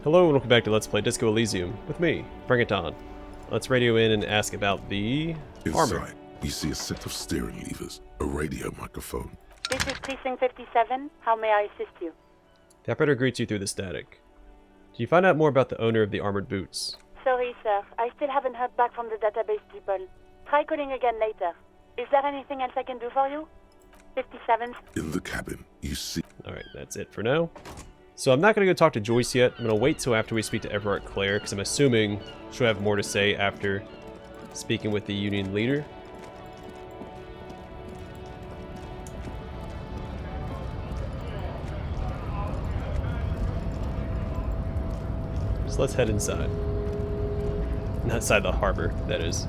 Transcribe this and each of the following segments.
Hello and welcome back to Let's Play Disco Elysium with me, Bring It On. Let's radio in and ask about the armor. Inside, you see a set of steering levers, a radio microphone. This is Precinct 57. How may I assist you? The operator greets you through the static. Do you find out more about the owner of the armored boots? Sorry, sir. I still haven't heard back from the database people. Try calling again later. Is there anything else I can do for you? 57. In the cabin, you see... Alright, that's it for now. So I'm not going to go talk to Joyce yet. I'm going to wait till after we speak to Evrart Claire, because I'm assuming she'll have more to say after speaking with the Union leader. So let's head inside. Not inside the harbor, that is.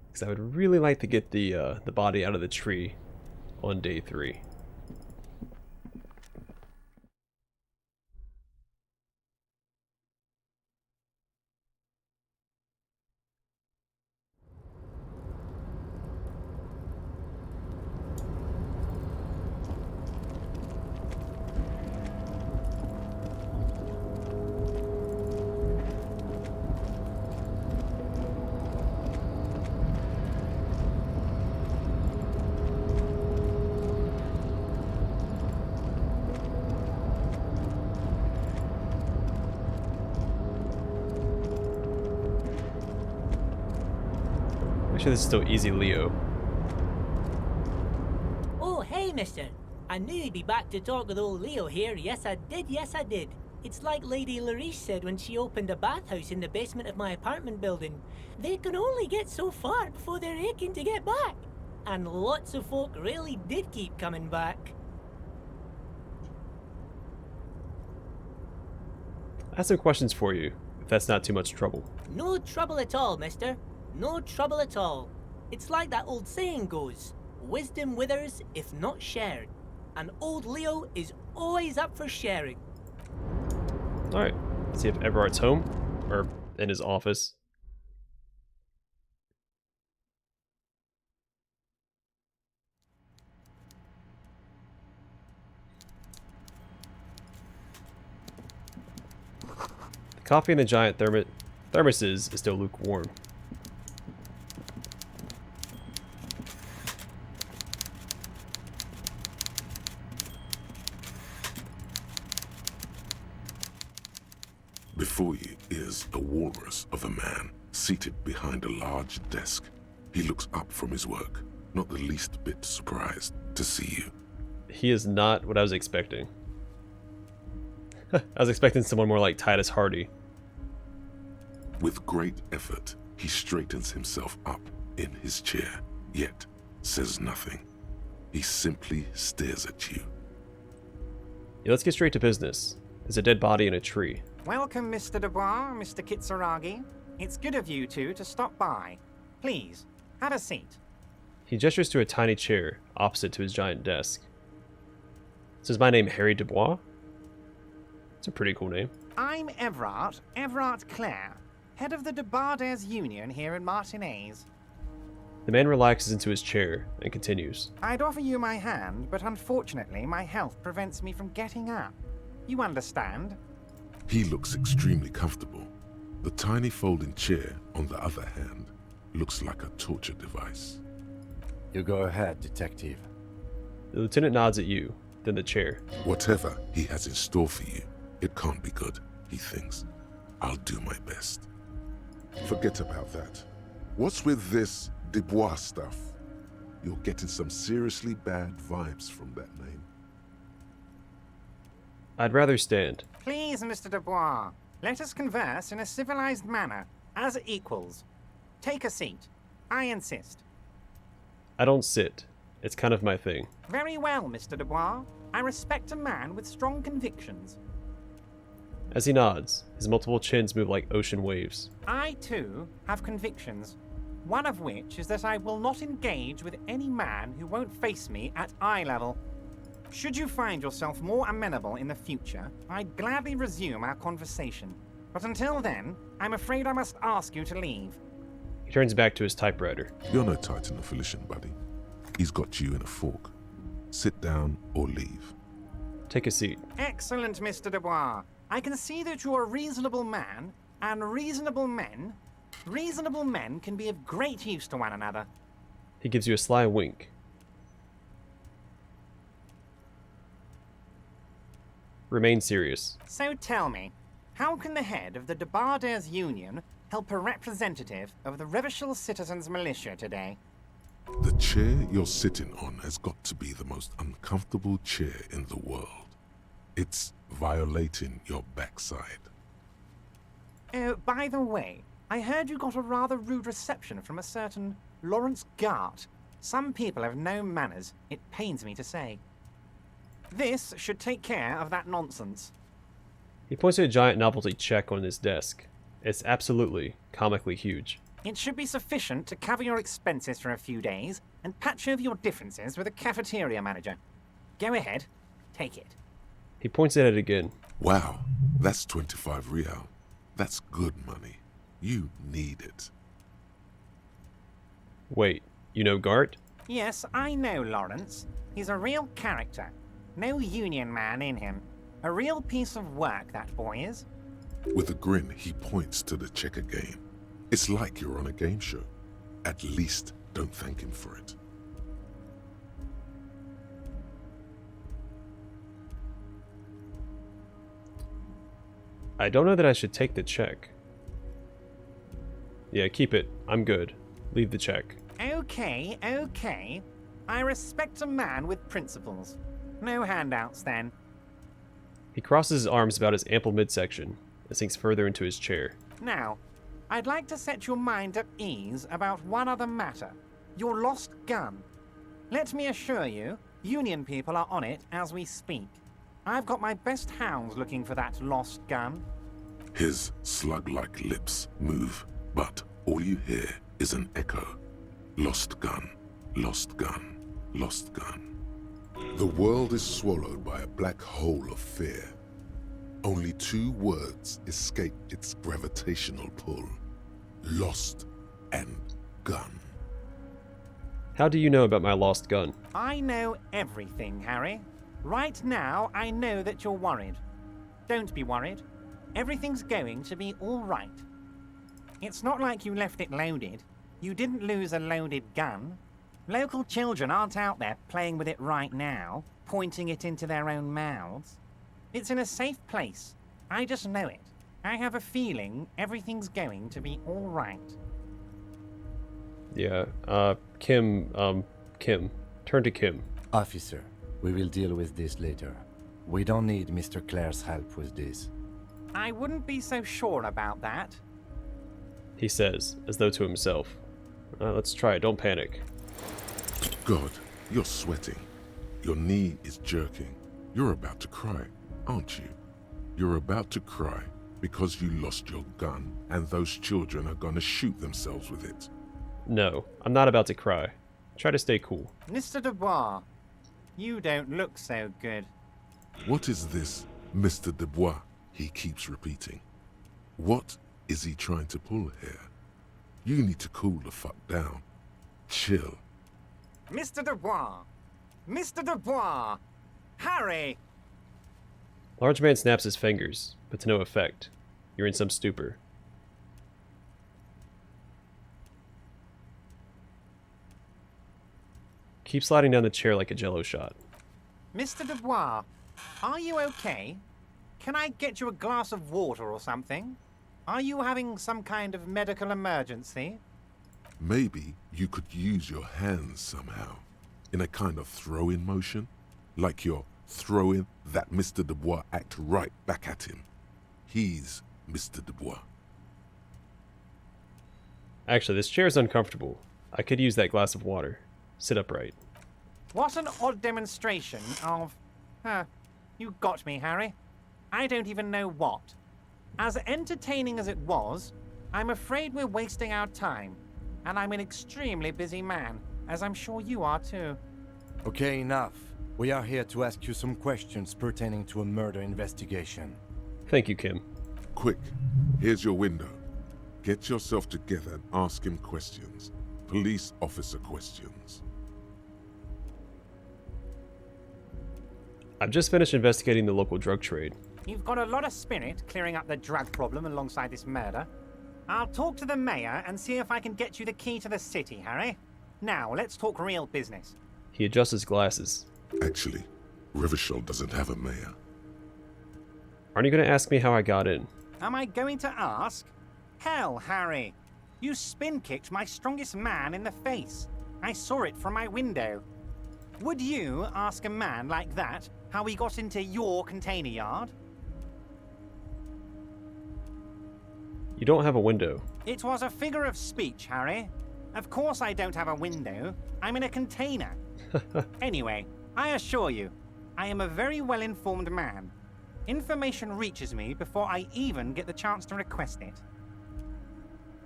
Because I would really like to get the body out of the tree on day 3. Make sure this is still easy Leo. Oh, hey, mister. I knew you'd be back to talk with old Leo here. Yes, I did. Yes, I did. It's like Lady Larice said when she opened a bathhouse in the basement of my apartment building. They can only get so far before they're aching to get back. And lots of folk really did keep coming back. I have some questions for you, if that's not too much trouble. No trouble at all, mister. No trouble at all. It's like that old saying goes, wisdom withers if not shared. And old Leo is always up for sharing. Alright, let's see if Everart's home, or in his office. The coffee in the giant thermoses is still lukewarm. Before you is a walrus of a man, seated behind a large desk. He looks up from his work, not the least bit surprised to see you. He is not what I was expecting. I was expecting someone more like Titus Hardy. With great effort, he straightens himself up in his chair, yet says nothing. He simply stares at you. Yeah, let's get straight to business. There's a dead body in a tree. Welcome, Mr. Dubois, Mr. Kitsuragi. It's good of you two to stop by. Please, have a seat. He gestures to a tiny chair opposite to his giant desk. Says my name Harry Dubois? It's a pretty cool name. I'm Evrart Claire, head of the Debarders Union here in Martinez. The man relaxes into his chair and continues. I'd offer you my hand, but unfortunately my health prevents me from getting up. You understand? He looks extremely comfortable. The tiny folding chair, on the other hand, looks like a torture device. You go ahead, detective. The lieutenant nods at you, then the chair. Whatever he has in store for you, it can't be good, he thinks. I'll do my best. Forget about that. What's with this Dubois stuff? You're getting some seriously bad vibes from that name. I'd rather stand. Please, Mr. Dubois, let us converse in a civilized manner, as equals. Take a seat. I insist. I don't sit. It's kind of my thing. Very well, Mr. Dubois. I respect a man with strong convictions. As he nods, his multiple chins move like ocean waves. I, too, have convictions. One of which is that I will not engage with any man who won't face me at eye level. Should you find yourself more amenable in the future, I'd gladly resume our conversation. But until then, I'm afraid I must ask you to leave. He turns back to his typewriter. You're no Titan of Elysium, buddy. He's got you in a fork. Sit down or leave. Take a seat. Excellent, Mr. Dubois. I can see that you're a reasonable man, and reasonable men can be of great use to one another. He gives you a sly wink. Remain serious. So tell me, how can the head of the Debarders Union help a representative of the Revachol Citizens Militia today? The chair you're sitting on has got to be the most uncomfortable chair in the world. It's violating your backside. Oh, by the way, I heard you got a rather rude reception from a certain Lawrence Gart. Some people have no manners, it pains me to say. This should take care of that nonsense. He points to a giant novelty check on his desk. It's absolutely, comically huge. It should be sufficient to cover your expenses for a few days and patch over your differences with a cafeteria manager. Go ahead, take it. He points at it again. Wow, that's 25 real. That's good money. You need it. Wait, you know Gart? Yes, I know Lawrence. He's a real character. No union man in him. A real piece of work, that boy is. With a grin, he points to the checker game. It's like you're on a game show. At least don't thank him for it. I don't know that I should take the check. Yeah, keep it. I'm good. Leave the check. Okay, okay. I respect a man with principles. No handouts, then. He crosses his arms about his ample midsection and sinks further into his chair. Now, I'd like to set your mind at ease about one other matter. Your lost gun. Let me assure you, Union people are on it as we speak. I've got my best hounds looking for that lost gun. His slug-like lips move, but all you hear is an echo. Lost gun, lost gun, lost gun. The world is swallowed by a black hole of fear. Only two words escape its gravitational pull. Lost and gun. How do you know about my lost gun? I know everything, Harry. Right now, I know that you're worried. Don't be worried. Everything's going to be all right. It's not like you left it loaded. You didn't lose a loaded gun. Local children aren't out there playing with it right now, pointing it into their own mouths. It's in a safe place. I just know it. I have a feeling everything's going to be all right. Yeah, Kim. Turn to Kim. Officer, we will deal with this later. We don't need Mr. Claire's help with this. I wouldn't be so sure about that. He says, as though to himself. Let's try it, don't panic. God, you're sweating. Your knee is jerking. You're about to cry, aren't you? You're about to cry because you lost your gun and those children are gonna shoot themselves with it. No, I'm not about to cry. Try to stay cool. Mr. Dubois, you don't look so good. What is this, Mr. Dubois? He keeps repeating. What is he trying to pull here? You need to cool the fuck down. Chill. Mr. Dubois! Mr. Dubois! Harry! Large man snaps his fingers, but to no effect. You're in some stupor. Keep sliding down the chair like a jello shot. Mr. Dubois, are you okay? Can I get you a glass of water or something? Are you having some kind of medical emergency? Maybe you could use your hands somehow, in a kind of throw-in motion, like you're throwing that Mr. Dubois act right back at him. He's Mr. Dubois. Actually, this chair is uncomfortable. I could use that glass of water. Sit upright. What an odd demonstration of... you got me, Harry. I don't even know what. As entertaining as it was, I'm afraid we're wasting our time. And I'm an extremely busy man, as I'm sure you are too. Okay, enough. We are here to ask you some questions pertaining to a murder investigation. Thank you, Kim. Quick, here's your window. Get yourself together and ask him questions. Police officer questions. I've just finished investigating the local drug trade. You've got a lot of spirit clearing up the drug problem alongside this murder. I'll talk to the mayor and see if I can get you the key to the city, Harry. Now, let's talk real business. He adjusts his glasses. Actually, Rivershell doesn't have a mayor. Aren't you going to ask me how I got in? Am I going to ask? Hell, Harry. You spin-kicked my strongest man in the face. I saw it from my window. Would you ask a man like that how he got into your container yard? You don't have a window. It was a figure of speech, Harry. Of course I don't have a window. I'm in a container. Anyway, I assure you, I am a very well-informed man. Information reaches me before I even get the chance to request it.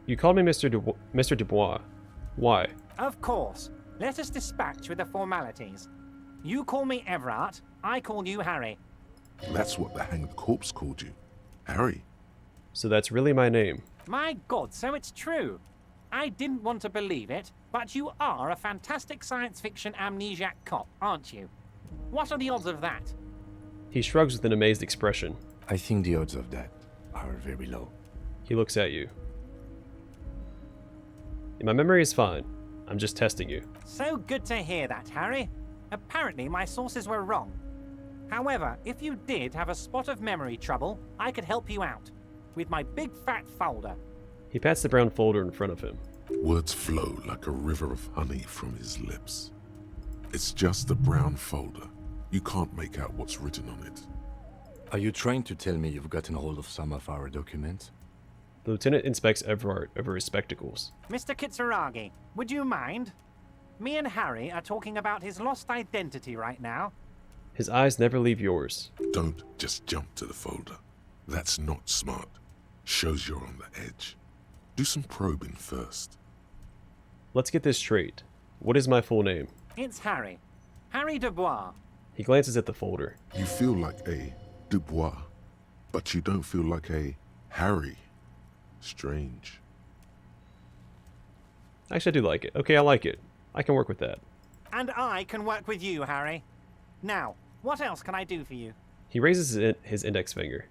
You called me Mr. Dubois. Why? Of course. Let us dispatch with the formalities. You call me Evrart, I call you Harry. That's what the hanged corpse called you. Harry. So that's really my name. My God, so it's true. I didn't want to believe it, but you are a fantastic science fiction amnesiac cop, aren't you? What are the odds of that? He shrugs with an amazed expression. I think the odds of that are very low. He looks at you. My memory is fine. I'm just testing you. So good to hear that, Harry. Apparently my sources were wrong. However, if you did have a spot of memory trouble, I could help you out. With my big fat folder. He pats the brown folder in front of him. Words flow like a river of honey from his lips. It's just a brown folder. You can't make out what's written on it. Are you trying to tell me you've gotten hold of some of our documents? The lieutenant inspects Evrart over his spectacles. Mr. Kitsuragi, would you mind? Me and Harry are talking about his lost identity right now. His eyes never leave yours. Don't just jump to the folder. That's not smart. Shows you're on the edge. Do some probing first. Let's get this straight. What is my full name? It's Harry. Harry Dubois. He glances at the folder. You feel like a Dubois, but you don't feel like a Harry. Strange. Actually, I do like it. Okay, I like it. I can work with that. And I can work with you, Harry. Now, what else can I do for you? He raises his index finger.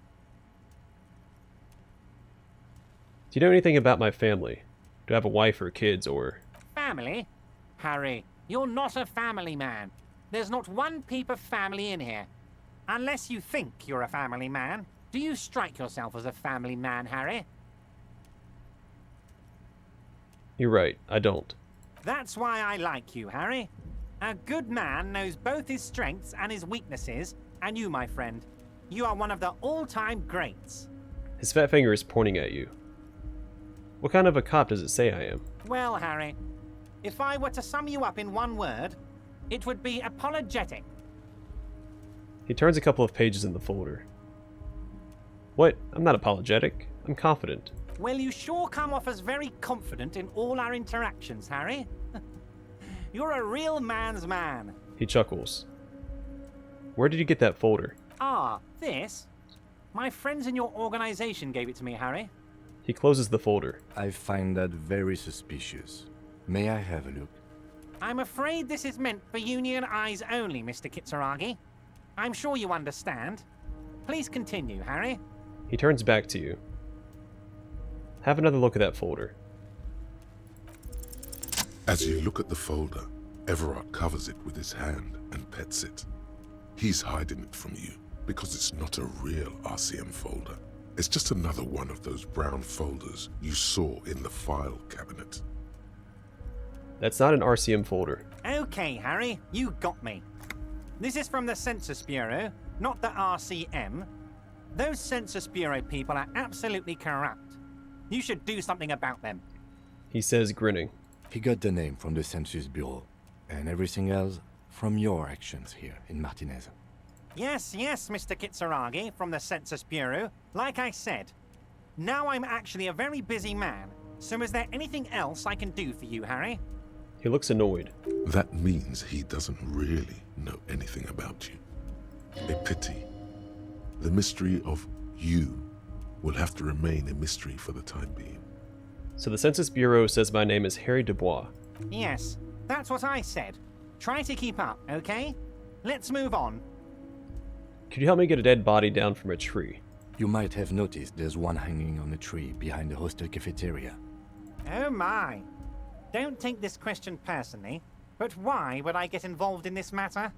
Do you know anything about my family? Do I have a wife or kids or... Family? Harry, you're not a family man. There's not one peep of family in here. Unless you think you're a family man. Do you strike yourself as a family man, Harry? You're right, I don't. That's why I like you, Harry. A good man knows both his strengths and his weaknesses, and you, my friend, you are one of the all-time greats. His fat finger is pointing at you. What kind of a cop does it say I am? Well, Harry, if I were to sum you up in one word, it would be apologetic. He turns a couple of pages in the folder. What? I'm not apologetic. I'm confident. Well, you sure come off as very confident in all our interactions, Harry. You're a real man's man. He chuckles. Where did you get that folder? Ah, this? My friends in your organization gave it to me, Harry. He closes the folder. I find that very suspicious. May I have a look? I'm afraid this is meant for Union eyes only, Mr. Kitsuragi. I'm sure you understand. Please continue, Harry. He turns back to you. Have another look at that folder. As you look at the folder, Evrart covers it with his hand and pets it. He's hiding it from you because it's not a real RCM folder. It's just another one of those brown folders you saw in the file cabinet. That's not an RCM folder. Okay, Harry, you got me. This is from the Census Bureau, not the RCM. Those Census Bureau people are absolutely corrupt. You should do something about them. He says, grinning. He got the name from the Census Bureau, and everything else from your actions here in Martinez. Yes, Mr. Kitsuragi from the Census Bureau. Like I said, now I'm actually a very busy man, so is there anything else I can do for you, Harry? He looks annoyed. That means he doesn't really know anything about you. A pity. The mystery of you will have to remain a mystery for the time being. So the Census Bureau says my name is Harry Dubois. Yes, that's what I said. Try to keep up, okay? Let's move on. Could you help me get a dead body down from a tree? You might have noticed there's one hanging on a tree behind the hostel cafeteria. Oh my. Don't take this question personally, but why would I get involved in this matter?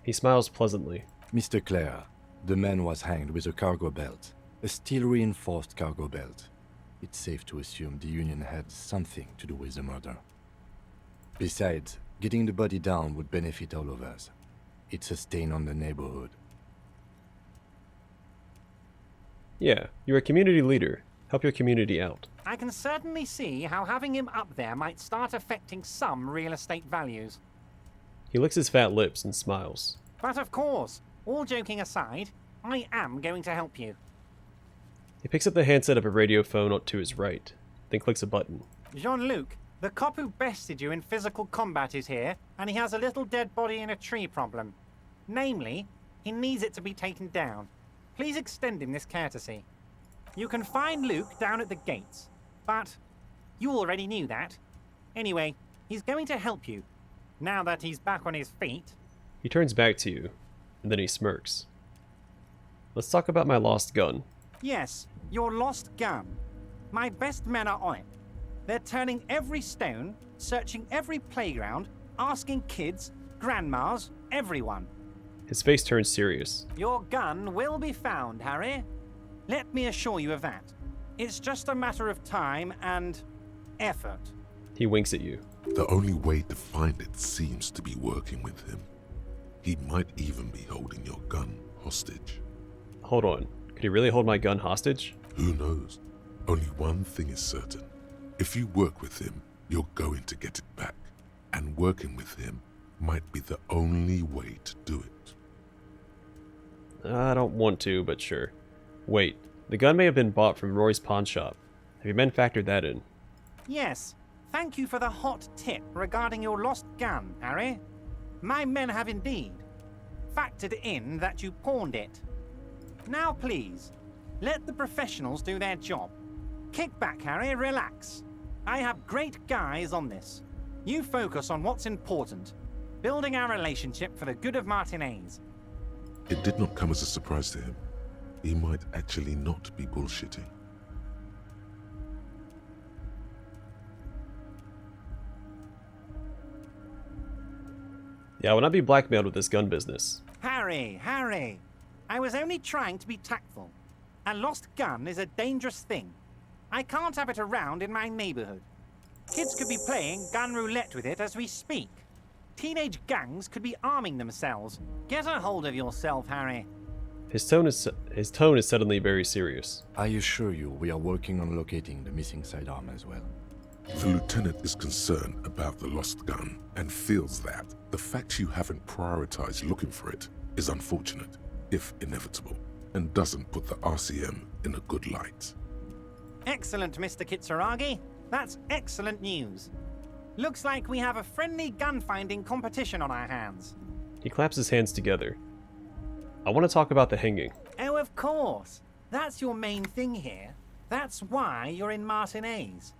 He smiles pleasantly. Mr. Claire, the man was hanged with a cargo belt. A steel-reinforced cargo belt. It's safe to assume the Union had something to do with the murder. Besides, getting the body down would benefit all of us. It's a stain on the neighborhood. Yeah, you're a community leader. Help your community out. I can certainly see how having him up there might start affecting some real estate values. He licks his fat lips and smiles. But of course, all joking aside, I am going to help you. He picks up the handset of a radio phone to his right, then clicks a button. Jean-Luc, the cop who bested you in physical combat is here, and he has a little dead body in a tree problem. Namely, he needs it to be taken down. Please extend him this courtesy. You can find Luke down at the gates, but you already knew that. Anyway, he's going to help you, now that he's back on his feet. He turns back to you, and then he smirks. Let's talk about my lost gun. Yes, your lost gun. My best men are on it. They're turning every stone, searching every playground, asking kids, grandmas, everyone. His face turns serious. Your gun will be found, Harry. Let me assure you of that. It's just a matter of time and effort. He winks at you. The only way to find it seems to be working with him. He might even be holding your gun hostage. Hold on. Could he really hold my gun hostage? Who knows? Only one thing is certain. If you work with him, you're going to get it back. And working with him might be the only way to do it. I don't want to, but sure. Wait, the gun may have been bought from Roy's pawn shop. Have your men factored that in? Yes, thank you for the hot tip regarding your lost gun, Harry. My men have indeed factored in that you pawned it. Now please, let the professionals do their job. Kick back, Harry, relax. I have great guys on this. You focus on what's important, building our relationship for the good of Martinez. It did not come as a surprise to him. He might actually not be bullshitting. Yeah, I will not be blackmailed with this gun business. Harry, I was only trying to be tactful. A lost gun is a dangerous thing. I can't have it around in my neighborhood. Kids could be playing gun roulette with it as we speak. Teenage gangs could be arming themselves. Get a hold of yourself, Harry. His tone is suddenly very serious. I assure you we are working on locating the missing sidearm as well. The lieutenant is concerned about the lost gun and feels that the fact you haven't prioritized looking for it is unfortunate, if inevitable, and doesn't put the RCM in a good light. Excellent, Mr. Kitsuragi. That's excellent news. Looks like we have a friendly gun-finding competition on our hands. He claps his hands together. I want to talk about the hanging. Oh, of course. That's your main thing here. That's why you're in Martinez.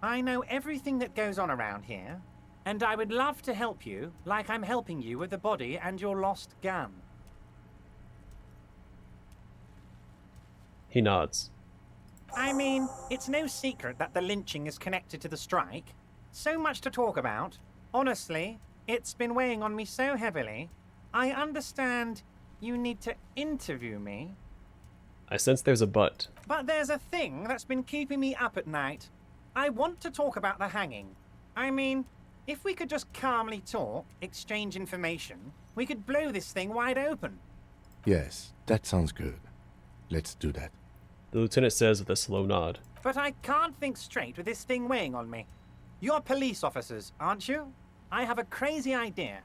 I know everything that goes on around here, and I would love to help you like I'm helping you with the body and your lost gun. He nods. I mean, it's no secret that the lynching is connected to the strike. So much to talk about. Honestly, it's been weighing on me so heavily. I understand you need to interview me. I sense there's a but. But there's a thing that's been keeping me up at night. I want to talk about the hanging. I mean, if we could just calmly talk, exchange information, we could blow this thing wide open. Yes, that sounds good. Let's do that. The lieutenant says with a slow nod. But I can't think straight with this thing weighing on me. You're police officers, aren't you? I have a crazy idea.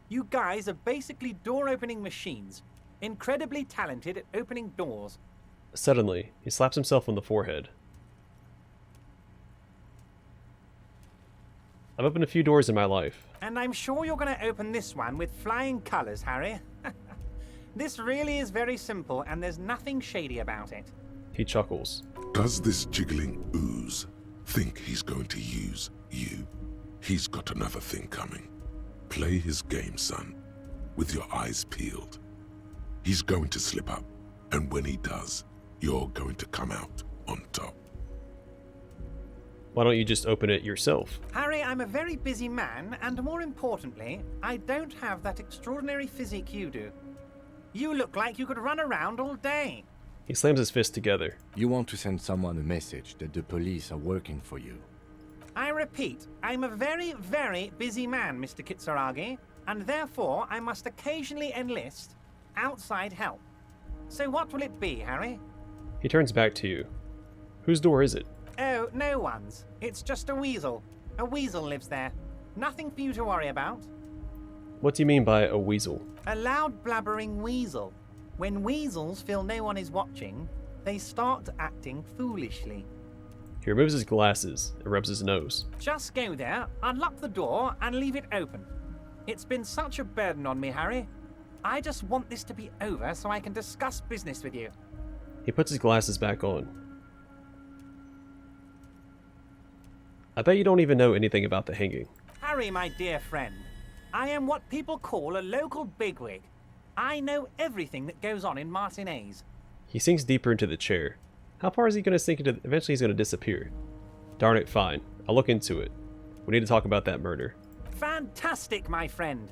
You guys are basically door-opening machines, incredibly talented at opening doors. Suddenly, he slaps himself on the forehead. I've opened a few doors in my life. And I'm sure you're going to open this one with flying colors, Harry. This really is very simple, and there's nothing shady about it. He chuckles. Does this jiggling ooze think he's going to use you? He's got another thing coming. Play his game, son, with your eyes peeled. He's going to slip up, and when he does, you're going to come out on top. Why don't you just open it yourself? Harry, I'm a very busy man, and more importantly, I don't have that extraordinary physique you do. You look like you could run around all day. He slams his fist together. You want to send someone a message that the police are working for you. I repeat, I'm a very, very busy man, Mr. Kitsuragi, and therefore I must occasionally enlist outside help. So what will it be, Harry? He turns back to you. Whose door is it? Oh, no one's. It's just a weasel. A weasel lives there. Nothing for you to worry about. What do you mean by a weasel? A loud blabbering weasel. When weasels feel no one is watching, they start acting foolishly. He removes his glasses and rubs his nose. Just go there, unlock the door, and leave it open. It's been such a burden on me, Harry. I just want this to be over so I can discuss business with you. He puts his glasses back on. I bet you don't even know anything about the hanging. Harry, my dear friend, I am what people call a local bigwig. I know everything that goes on in Martinez. He sinks deeper into the chair. How far is he going to sink into? Eventually he's going to disappear. Darn it, fine. I'll look into it. We need to talk about that murder. Fantastic, my friend.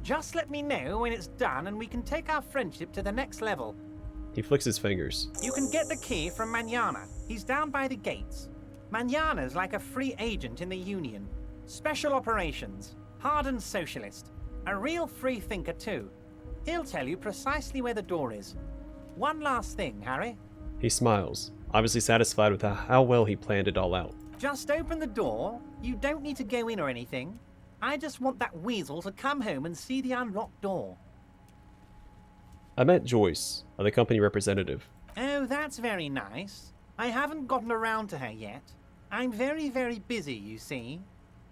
Just let me know when it's done and we can take our friendship to the next level. He flicks his fingers. You can get the key from Manana. He's down by the gates. Manana's like a free agent in the Union. Special operations. Hardened socialist. A real free thinker too. He'll tell you precisely where the door is. One last thing, Harry. He smiles, obviously satisfied with how well he planned it all out. Just open the door. You don't need to go in or anything. I just want that weasel to come home and see the unlocked door. I met Joyce, the company representative. Oh, that's very nice. I haven't gotten around to her yet. I'm very, very busy, you see.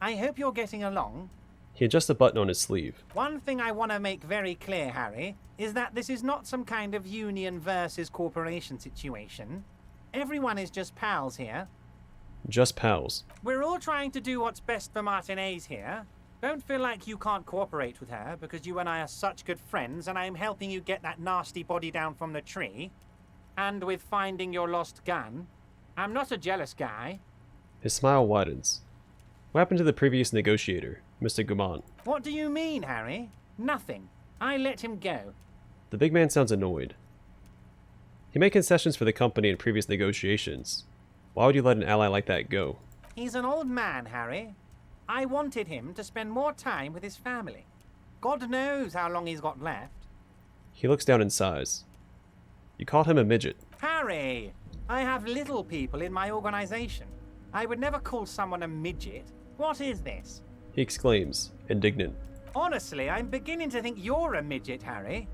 I hope you're getting along. He adjusts a button on his sleeve. One thing I want to make very clear, Harry, is that this is not some kind of union versus corporation situation. Everyone is just pals here. Just pals. We're all trying to do what's best for Martinez here. Don't feel like you can't cooperate with her because you and I are such good friends and I'm helping you get that nasty body down from the tree. And with finding your lost gun. I'm not a jealous guy. His smile widens. What happened to the previous negotiator, Mr. Guman? What do you mean, Harry? Nothing. I let him go. The big man sounds annoyed. He made concessions for the company in previous negotiations. Why would you let an ally like that go? He's an old man, Harry. I wanted him to spend more time with his family. God knows how long he's got left. He looks down and sighs. You called him a midget. Harry, I have little people in my organization. I would never call someone a midget. What is this? He exclaims, indignant. Honestly, I'm beginning to think you're a midget, Harry.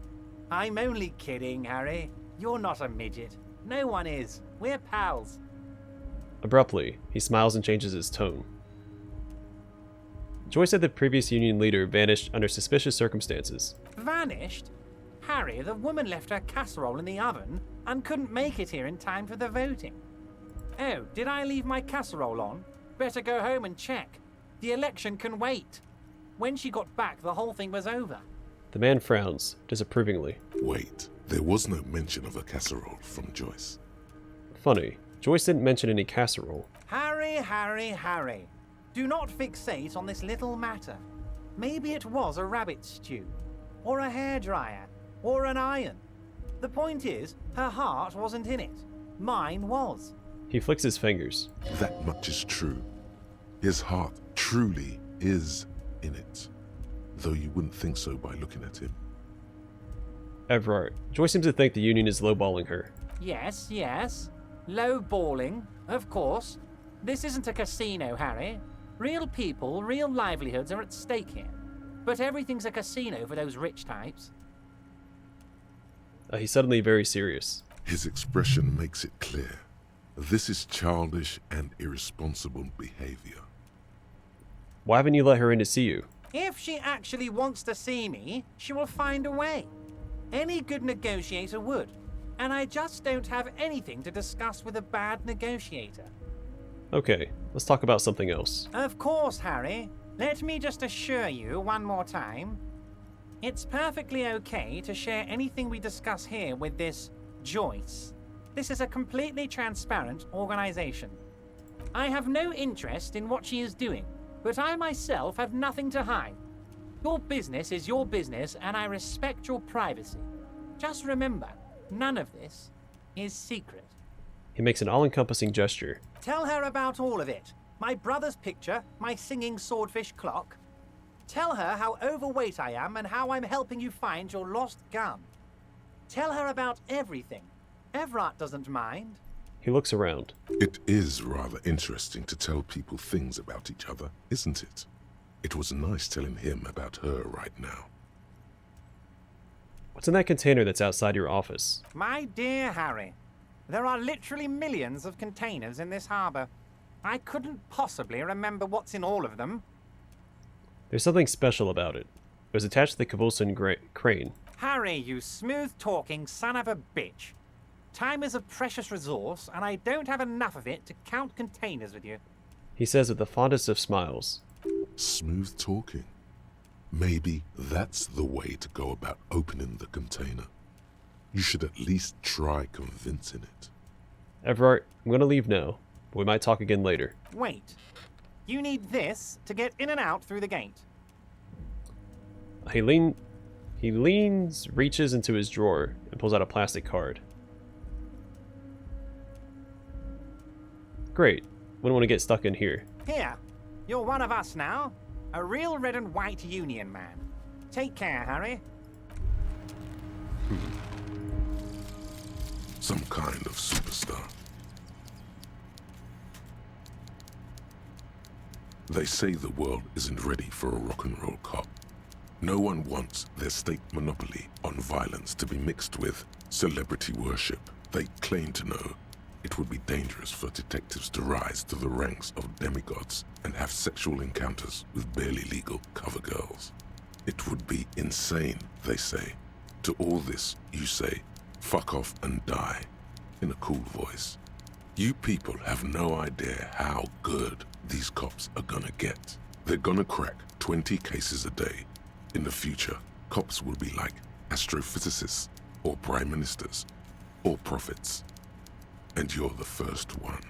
I'm only kidding, Harry. You're not a midget. No one is. We're pals. Abruptly, he smiles and changes his tone. Joyce said the previous union leader vanished under suspicious circumstances. Vanished? Harry, the woman left her casserole in the oven and couldn't make it here in time for the voting. Oh, did I leave my casserole on? Better go home and check. The election can wait. When she got back, the whole thing was over. The man frowns, disapprovingly. Wait, there was no mention of a casserole from Joyce. Funny, Joyce didn't mention any casserole. Harry, Harry, Harry. Do not fixate on this little matter. Maybe it was a rabbit stew, or a hairdryer, or an iron. The point is, her heart wasn't in it. Mine was. He flicks his fingers. That much is true. His heart truly is in it, though you wouldn't think so by looking at him. Evrart, Joyce seems to think the union is lowballing her. Yes, yes. Low balling, of course. This isn't a casino, Harry. Real people, real livelihoods are at stake here. But everything's a casino for those rich types. He's suddenly very serious. His expression makes it clear. This is childish and irresponsible behavior. Why haven't you let her in to see you? If she actually wants to see me, she will find a way. Any good negotiator would. And I just don't have anything to discuss with a bad negotiator. Okay, let's talk about something else. Of course, Harry. Let me just assure you one more time. It's perfectly okay to share anything we discuss here with this Joyce. This is a completely transparent organization. I have no interest in what she is doing, but I myself have nothing to hide. Your business is your business, and I respect your privacy. Just remember, none of this is secret. He makes an all-encompassing gesture. Tell her about all of it. My brother's picture, my singing swordfish clock. Tell her how overweight I am and how I'm helping you find your lost gun. Tell her about everything. Evrart doesn't mind. He looks around. It is rather interesting to tell people things about each other, isn't it? It was nice telling him about her right now. What's in that container that's outside your office? My dear Harry, there are literally millions of containers in this harbor. I couldn't possibly remember what's in all of them. There's something special about it. It was attached to the Conversing crane. Harry, you smooth-talking son of a bitch. Time is a precious resource, and I don't have enough of it to count containers with you. He says with the fondest of smiles. Smooth talking. Maybe that's the way to go about opening the container. You should at least try convincing it. Evrart, I'm going to leave now, but we might talk again later. Wait. You need this to get in and out through the gate. He leans, reaches into his drawer, and pulls out a plastic card. Great. Wouldn't want to get stuck in here. Here. You're one of us now. A real red and white union man. Take care, Harry. Some kind of superstar. They say the world isn't ready for a rock and roll cop. No one wants their state monopoly on violence to be mixed with celebrity worship. They claim to know it would be dangerous for detectives to rise to the ranks of demigods and have sexual encounters with barely legal cover girls. It would be insane, they say. To all this, you say, fuck off and die, in a cool voice. You people have no idea how good these cops are gonna get. They're gonna crack 20 cases a day. In the future, cops will be like astrophysicists, or prime ministers, or prophets. And you're the first one.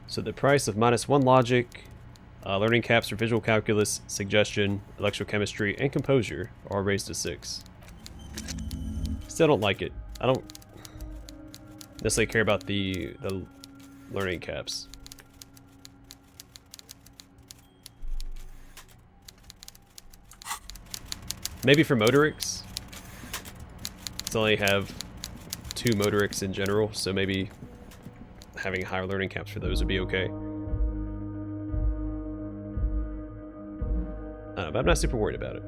So the price of -1 logic, learning caps for visual calculus, suggestion, electrochemistry, and composure are raised to 6. Still don't like it. I don't necessarily care about the learning caps. Maybe for motorics. It's only have 2 motorics in general, so maybe having higher learning caps for those would be okay. But I'm not super worried about it.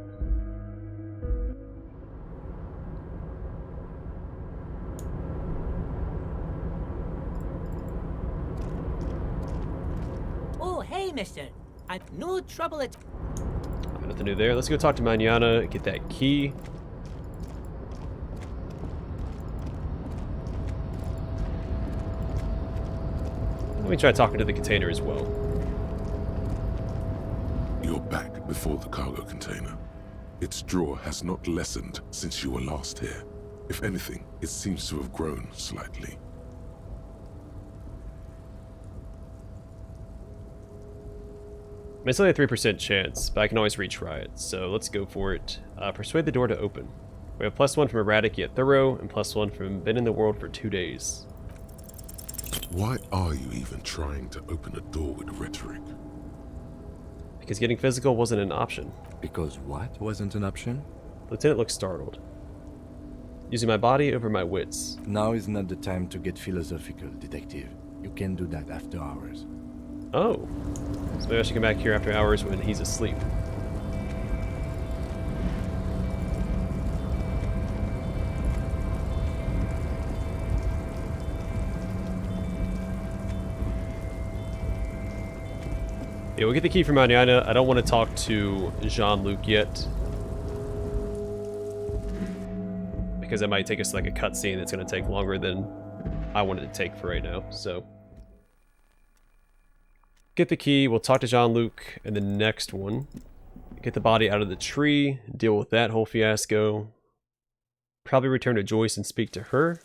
Oh, hey, mister. I've no trouble at... Nothing new there. Let's go talk to Manana, get that key. Let me try talking to the container as well. You're back before the cargo container. Its drawer has not lessened since you were last here. If anything, it seems to have grown slightly. It's only a 3% chance, but I can always retry it, so let's go for it. Persuade the door to open. We have +1 from erratic yet thorough, and +1 from been in the world for 2 days. Why are you even trying to open a door with rhetoric? Because getting physical wasn't an option. Because what wasn't an option? Lieutenant looks startled. Using my body over my wits. Now is not the time to get philosophical, detective. You can do that after hours. Oh. So maybe I should come back here after hours when he's asleep. Yeah, we'll get the key from Manana. I don't want to talk to Jean-Luc yet. Because that might take us to like a cutscene that's going to take longer than I wanted to take for right now, so... Get the key, we'll talk to Jean-Luc in the next one. get the body out of the tree, deal with that whole fiasco. Probably return to Joyce and speak to her.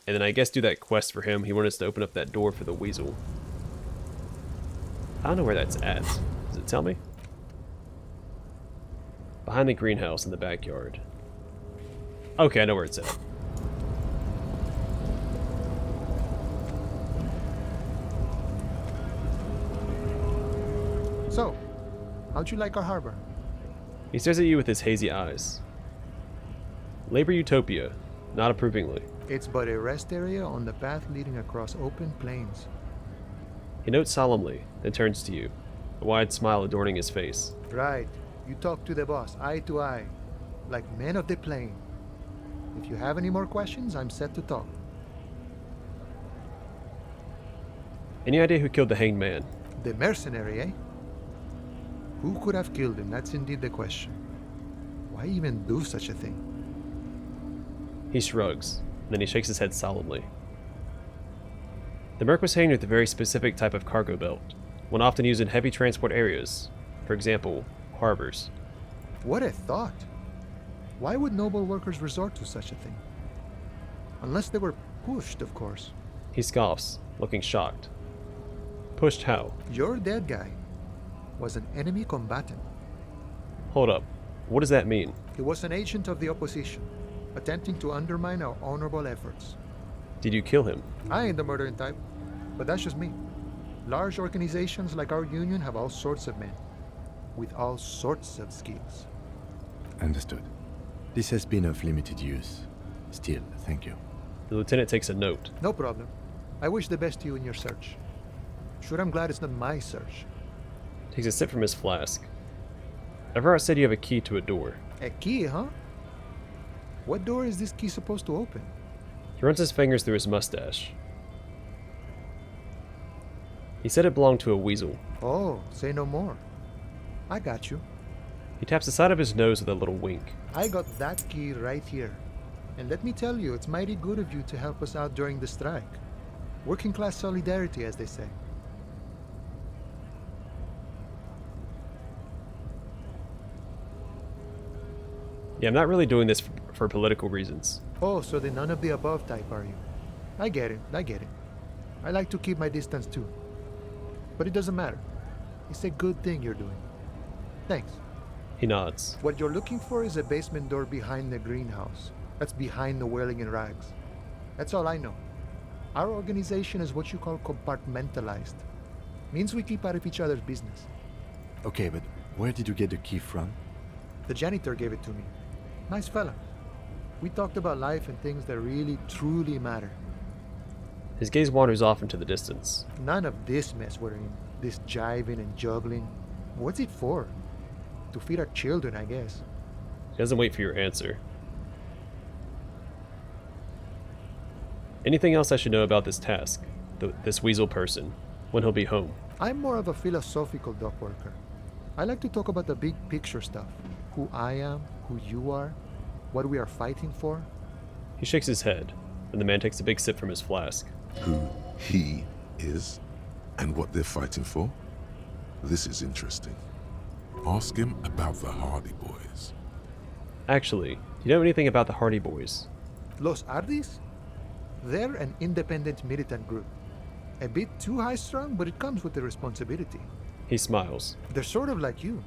And then I guess do that quest for him. He wanted us to open up that door for the weasel. I don't know where that's at. Does it tell me? Behind the greenhouse in the backyard. Okay, I know where it's at. So, how'd you like our harbor? He stares at you with his hazy eyes. Labor Utopia, not approvingly. It's but a rest area on the path leading across open plains. He notes solemnly, then turns to you, a wide smile adorning his face. Right. You talk to the boss, eye to eye, like men of the plain. If you have any more questions, I'm set to talk. Any idea who killed the hanged man? The mercenary, eh? Who could have killed him? That's indeed the question. Why even do such a thing? He shrugs, then he shakes his head solemnly. The merc was hanged with a very specific type of cargo belt, one often used in heavy transport areas, for example, harbors. What a thought! Why would noble workers resort to such a thing? Unless they were pushed, of course. He scoffs, looking shocked. Pushed how? Your dead guy was an enemy combatant. Hold up. What does that mean? He was an agent of the opposition, attempting to undermine our honorable efforts. Did you kill him? I ain't the murdering type, but that's just me. Large organizations like our union have all sorts of men, with all sorts of skills. Understood. This has been of limited use. Still, thank you. The lieutenant takes a note. No problem. I wish the best to you in your search. Sure, I'm glad it's not my search. Takes a sip from his flask. Evrart said you have a key to a door. A key, huh? What door is this key supposed to open? He runs his fingers through his mustache. He said it belonged to a weasel. Oh, say no more. I got you. He taps the side of his nose with a little wink. I got that key right here. And let me tell you, it's mighty good of you to help us out during the strike. Working class solidarity, as they say. Yeah, I'm not really doing this for political reasons. Oh, so the none of the above type, are you? I get it, I get it. I like to keep my distance too. But it doesn't matter. It's a good thing you're doing. Thanks. He nods. What you're looking for is a basement door behind the greenhouse. That's behind the whirling in rags. That's all I know. Our organization is what you call compartmentalized. Means we keep out of each other's business. Okay, but where did you get the key from? The janitor gave it to me. Nice fella. We talked about life and things that really, truly matter. His gaze wanders off into the distance. None of this mess we're in. This jiving and juggling. What's it for? To feed our children, I guess. He doesn't wait for your answer. Anything else I should know about this task? This weasel person? When he'll be home? I'm more of a philosophical dock worker. I like to talk about the big picture stuff. Who I am, who you are, what we are fighting for. He shakes his head, and the man takes a big sip from his flask. Who he is and what they're fighting for? This is interesting. Ask him about the Hardy Boys. Actually, do you know anything about the Hardy Boys? Los Ardis? They're an independent militant group. A bit too high-strung, but it comes with the responsibility. He smiles. They're sort of like you.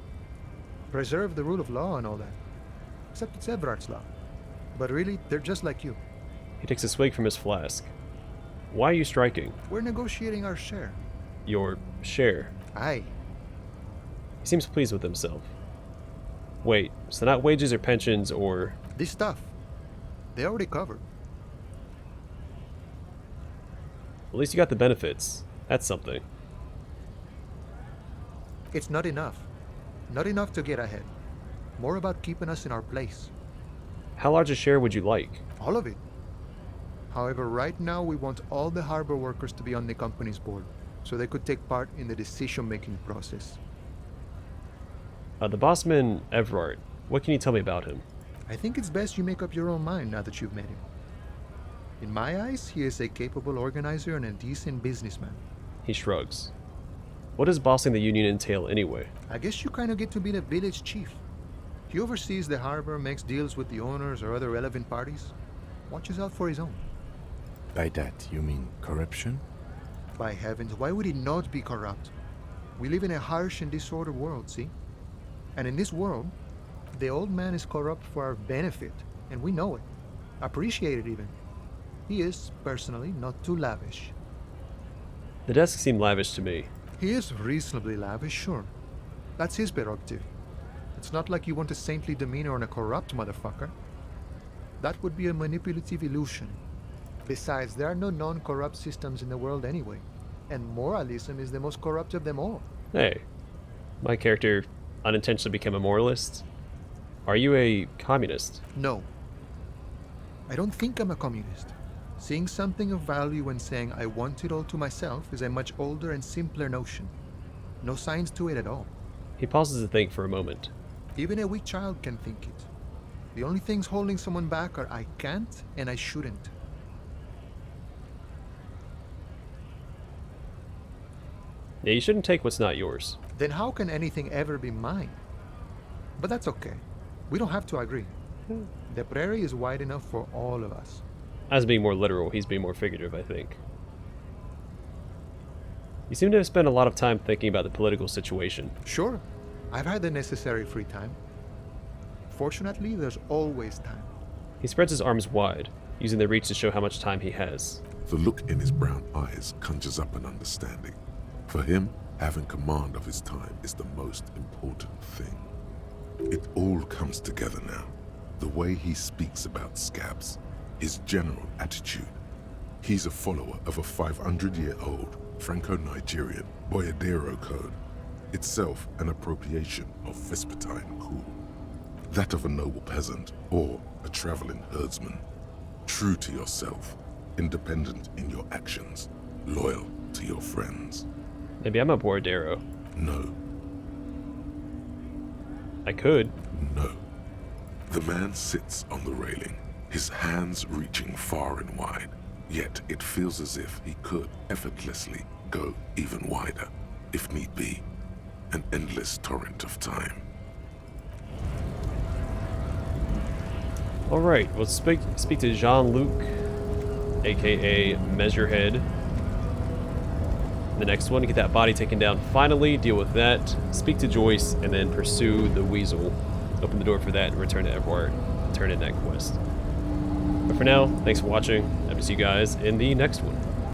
Preserve the rule of law and all that. Except it's Evrat's law. But really, they're just like you. He takes a swig from his flask. Why are you striking? We're negotiating our share. Your share. Aye. He seems pleased with himself. Wait, so not wages or pensions or... This stuff. They already covered. At least you got the benefits. That's something. It's not enough. Not enough to get ahead. More about keeping us in our place. How large a share would you like? All of it. However, right now we want all the harbor workers to be on the company's board, so they could take part in the decision-making process. The bossman, Evrart, what can you tell me about him? I think it's best you make up your own mind now that you've met him. In my eyes, he is a capable organizer and a decent businessman. He shrugs. What does bossing the Union entail anyway? I guess you kind of get to be the village chief. He oversees the harbor, makes deals with the owners or other relevant parties, watches out for his own. By that, you mean corruption? By heavens, why would he not be corrupt? We live in a harsh and disordered world, see? And in this world, the old man is corrupt for our benefit, and we know it. Appreciate it even. He is, personally, not too lavish. The desk seemed lavish to me. He is reasonably lavish, sure. That's his prerogative. It's not like you want a saintly demeanor on a corrupt motherfucker. That would be a manipulative illusion. Besides, there are no non-corrupt systems in the world anyway, and moralism is the most corrupt of them all. Hey, my character unintentionally became a moralist? Are you a communist? No. I don't think I'm a communist. Seeing something of value and saying I want it all to myself is a much older and simpler notion. No science to it at all. He pauses to think for a moment. Even a weak child can think it. The only things holding someone back are I can't and I shouldn't. Yeah, you shouldn't take what's not yours. Then how can anything ever be mine? But that's okay. We don't have to agree. The prairie is wide enough for all of us. I was being more literal, he's being more figurative, I think. You seem to have spent a lot of time thinking about the political situation. Sure, I've had the necessary free time. Fortunately, there's always time. He spreads his arms wide, using the reach to show how much time he has. The look in his brown eyes conjures up an understanding. For him, having command of his time is the most important thing. It all comes together now. The way he speaks about scabs, his general attitude. He's a follower of a 500-year-old Franco-Nigerian Boyadero code, itself an appropriation of Vespertine cool. That of a noble peasant or a traveling herdsman. True to yourself, independent in your actions, loyal to your friends. Maybe I'm a Borodero. No, I could. no. The man sits on the railing, his hands reaching far and wide, yet it feels as if he could effortlessly go even wider, if need be, an endless torrent of time. Alright, let's speak to Jean-Luc, aka Measurehead. The next one, to get that body taken down finally, deal with that, speak to Joyce, and then pursue the Weasel. Open the door for that and return to Evrart, turn in that quest. But for now, thanks for watching. I will see you guys in the next one.